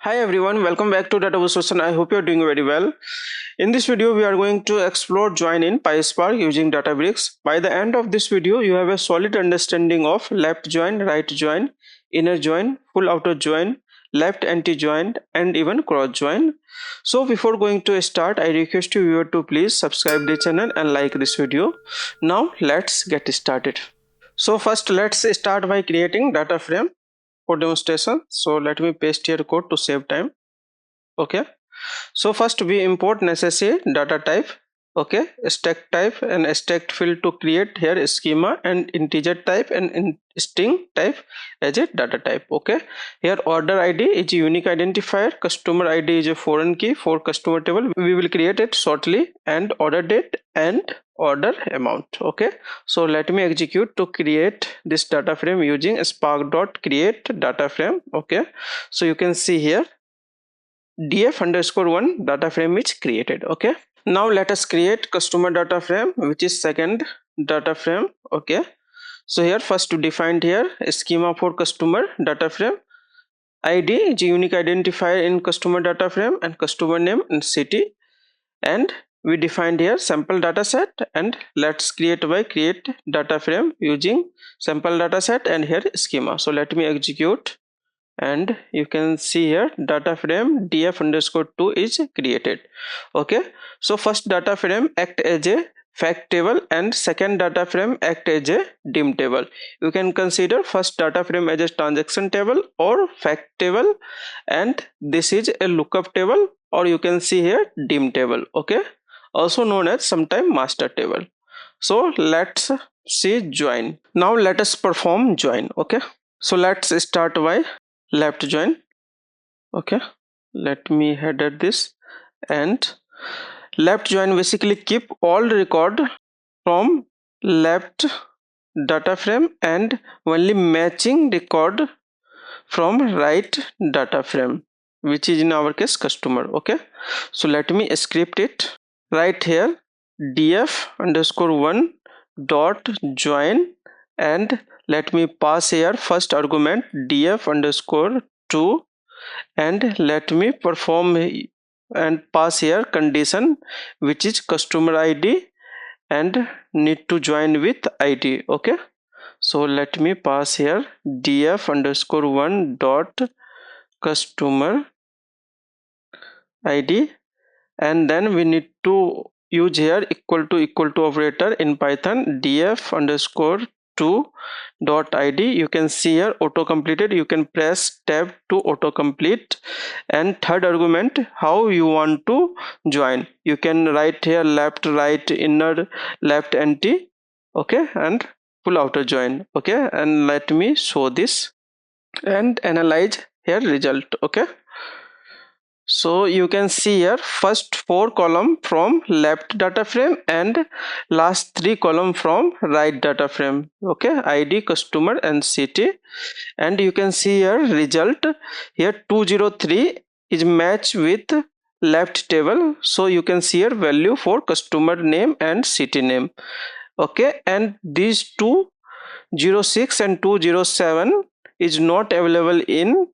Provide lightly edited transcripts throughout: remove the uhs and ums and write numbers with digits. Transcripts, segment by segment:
Hi everyone, welcome back to Databricks session. I hope you're doing very well. In this video, we are going to explore join in PySpark using Databricks. By the end of this video, you have a solid understanding of left join, right join, inner join, full outer join, left anti-join, and even cross join. So before going to start, I request you viewer to please subscribe the channel and like this video. Now let's get started. So first let's start by creating data frame for demonstration. So let me paste here code to save time. Okay, so first we import necessary data type. Okay, stack type and stacked field to create here schema, and integer type and string type as a data type. Okay, here order id is a unique identifier, customer id is a foreign key for customer table. We will create it shortly, and order date and order amount. Okay, so let me execute to create this data frame using spark.create data frame. Okay, so you can see here df_1 data frame is created. Okay, now let us create customer data frame, which is second data frame. Okay, so here first to define here schema for customer data frame. id is a unique identifier in customer data frame, and customer name and city, and we defined here sample dataset. And let's create by create data frame using sample dataset and here schema. So let me execute, and you can see here data frame df_2 is created. Okay, so first data frame act as a fact table and second data frame act as a dim table. You can consider first data frame as a transaction table or fact table, and this is a lookup table, or you can see here dim table. Okay, also known as sometime master table. So let's see join. Now let us perform join. Okay, so let's start by left join. Okay, let me header this, and left join basically keep all record from left data frame and only matching record from right data frame, which is in our case customer. Okay, so let me script it. Right here df_1 dot join, and let me pass here first argument df_2, and let me perform and pass here condition, which is customer id and need to join with id. Okay, so let me pass here df_1 dot customer id, and then we need to use here equal to operator in Python df_2 dot id. You can see here auto completed. You can press tab to auto complete. And third argument, how you want to join, you can write here left, right, inner, left, anti. Okay, and full outer join. Okay, and let me show this and analyze here result. Okay, so you can see here first 4 column from left data frame and last 3 column from right data frame. Okay, id, customer and city, and you can see here result here 203 is matched with left table. So you can see here value for customer name and city name. Okay, and these 206 and 207 is not available in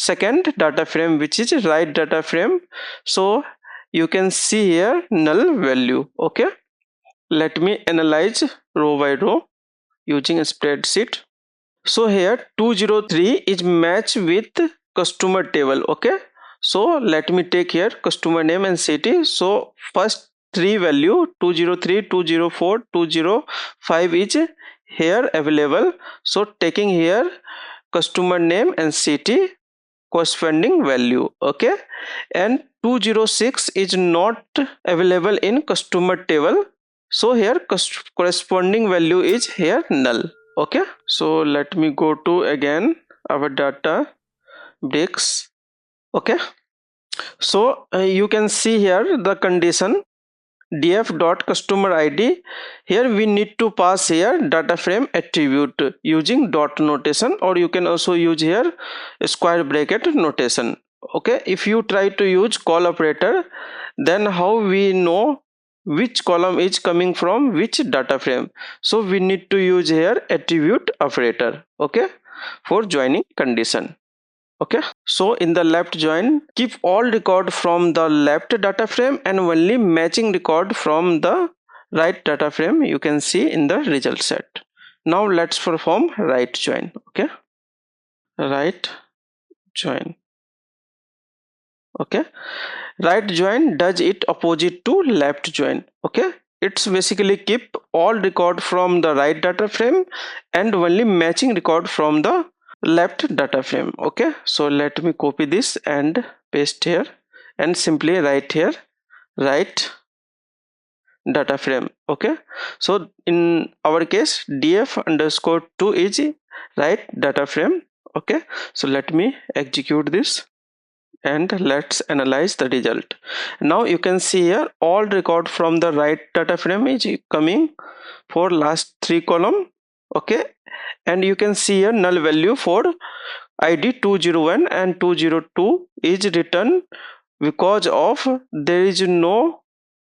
second data frame, which is right data frame. So you can see here null value. Okay, let me analyze row by row using a spreadsheet. So here 203 is matched with customer table. Okay, so let me take here customer name and city. So first 3 value 203, 204, 205 is here available. So taking here customer name and city corresponding value. Okay, and 206 is not available in customer table, so here corresponding value is here null. Okay, so let me go to again our data bricks. Okay, so you can see here the condition df.customer id. Here we need to pass here data frame attribute using dot notation, or you can also use here square bracket notation. Okay, if you try to use call operator, then how we know which column is coming from which data frame? So we need to use here attribute operator. Okay, for joining condition. Okay, so in the left join, keep all record from the left data frame and only matching record from the right data frame you can see in the result set. Now let's perform right join. Okay, right join. Okay, right join does it opposite to left join. Okay, it's basically keep all record from the right data frame and only matching record from the left data frame. Okay, so let me copy this and paste here and simply write here right data frame. Okay, so in our case df underscore 2 is right data frame. Okay, so let me execute this and let's analyze the result. Now you can see here all record from the right data frame is coming for last 3 column. Okay, and you can see a null value for id 201 and 202 is written because of there is no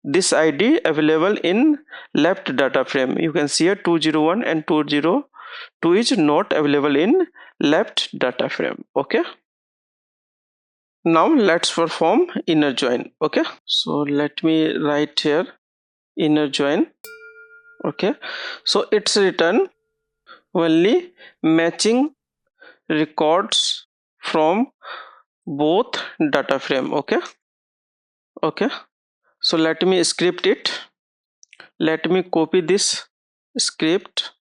this id available in left data frame. You can see a 201 and 202 is not available in left data frame. Okay, now let's perform inner join. Okay, so let me write here inner join. Okay, so it's written only matching records from both data frame. Okay, okay, so let me script it. Let me copy this script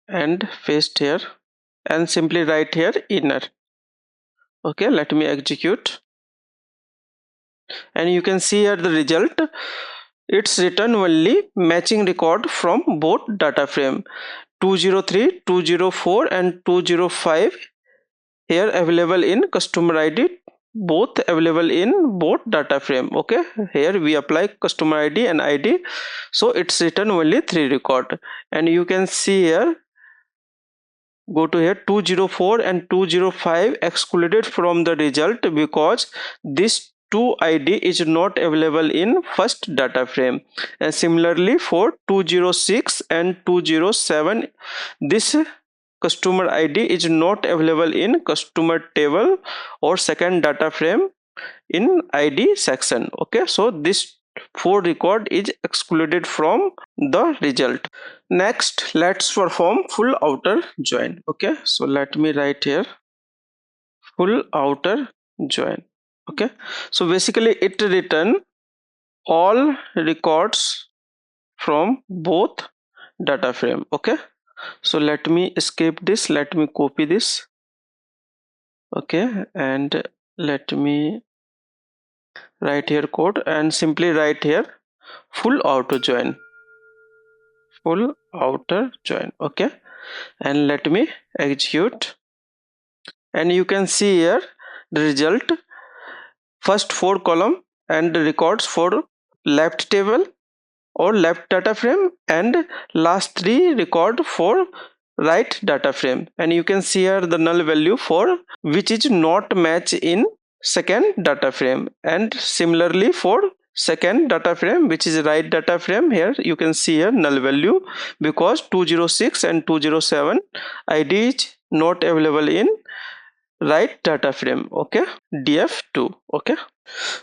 and paste here and simply write here inner. Okay, let me execute and you can see here the result. It's written only matching record from both data frame 203, 204 and 205 here available in customer id, both available in both data frame. Okay, here we apply customer id and id, so it's written only 3 record and you can see here, go to here 204 and 205 excluded from the result because this 2 id is not available in first data frame, and similarly for 206 and 207 this customer id is not available in customer table or second data frame in id section. Okay, so this 4 record is excluded from the result. Next let's perform full outer join. Okay, so let me write here full outer join. Okay, so basically it return all records from both data frame. Okay, so let me escape this, let me copy this. Okay, and let me write here code and simply write here full outer join, full outer join. Okay, and let me execute and you can see here the result. First 4 column and records for left table or left data frame and last 3 record for right data frame, and you can see here the null value for which is not match in second data frame, and similarly for second data frame which is right data frame, here you can see here null value because 206 and 207 id is not available in right data frame. Okay, df2. Okay,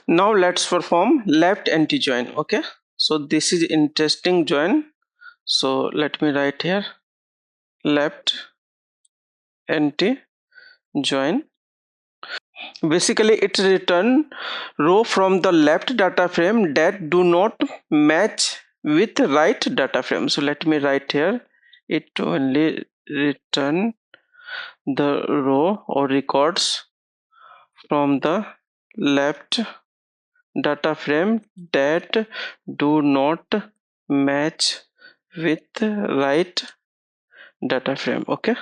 now let's perform left anti join. Okay, so this is interesting join, so let me write here left anti join. Basically it return row from the left data frame that do not match with right data frame. So let me write here it only return the row or records from the left data frame that do not match with right data frame. Okay,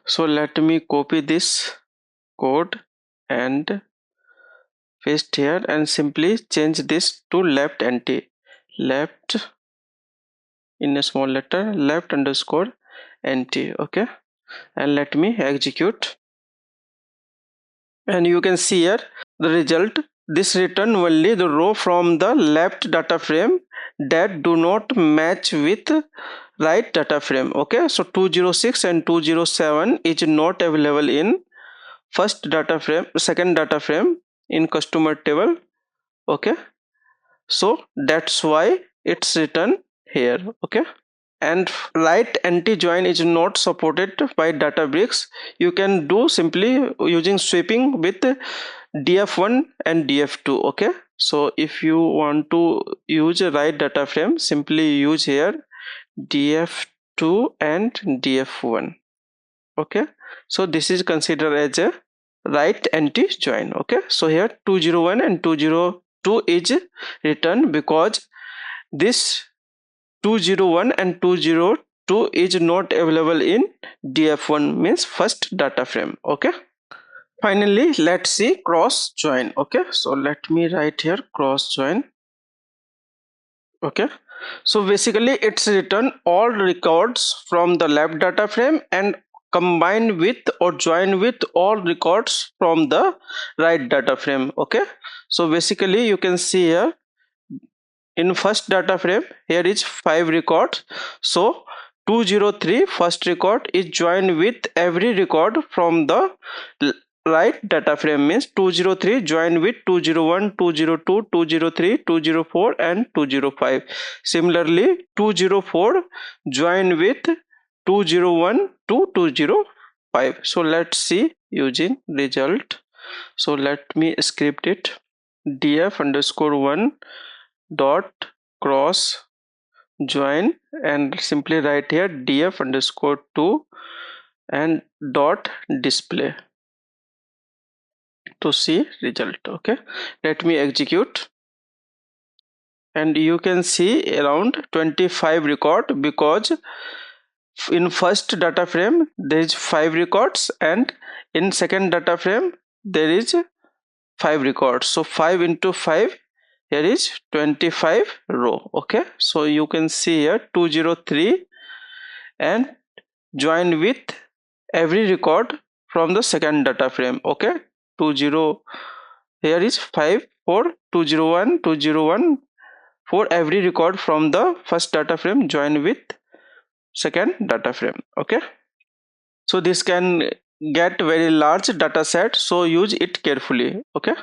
so let me copy this code and paste here and simply change this to left anti, left in a small letter, left underscore anti. Okay, and let me execute and you can see here the result. This return only the row from the left data frame that do not match with right data frame. Okay, so 206 and 207 is not available in first data frame, second data frame in customer table. Okay, so that's why it's written here. Okay, and write anti-join is not supported by Databricks. You can do simply using sweeping with df1 and df2. Okay, so if you want to use a write data frame, simply use here df2 and df1. Okay, so this is considered as a write anti-join. Okay, so here 201 and 202 is written because this 201 and 202 is not available in df1, means first data frame. Okay, finally let's see cross join. Okay, so let me write here cross join. Okay, so basically it's written all records from the left data frame and combine with or join with all records from the right data frame. Okay, so basically you can see here in first data frame here is 5 records, so 203 first record is joined with every record from the right data frame, means 203 joined with 201, 202, 203, 204 and 205. Similarly 204 joined with 201 to 205. So let's see using result. So let me script it. df underscore 1 dot cross join and simply write here df underscore 2 and dot display to see result. Okay, let me execute and you can see around 25 record because in first data frame there is 5 records and in second data frame there is 5 records, so 5 into 5, here is 25 row. Okay, so you can see here 203 and join with every record from the second data frame. Okay, 20 here is 5 for 201, 201 for every record from the first data frame join with second data frame. Okay, so this can get very large data set, so use it carefully. Okay,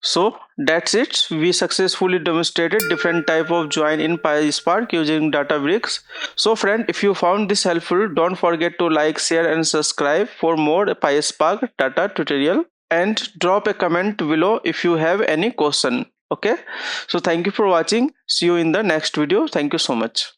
so that's it. We successfully demonstrated different type of join in PySpark using Databricks. So friend, if you found this helpful, don't forget to like, share and subscribe for more PySpark data tutorial, and drop a comment below if you have any question. Okay, so thank you for watching. See you in the next video. Thank you so much.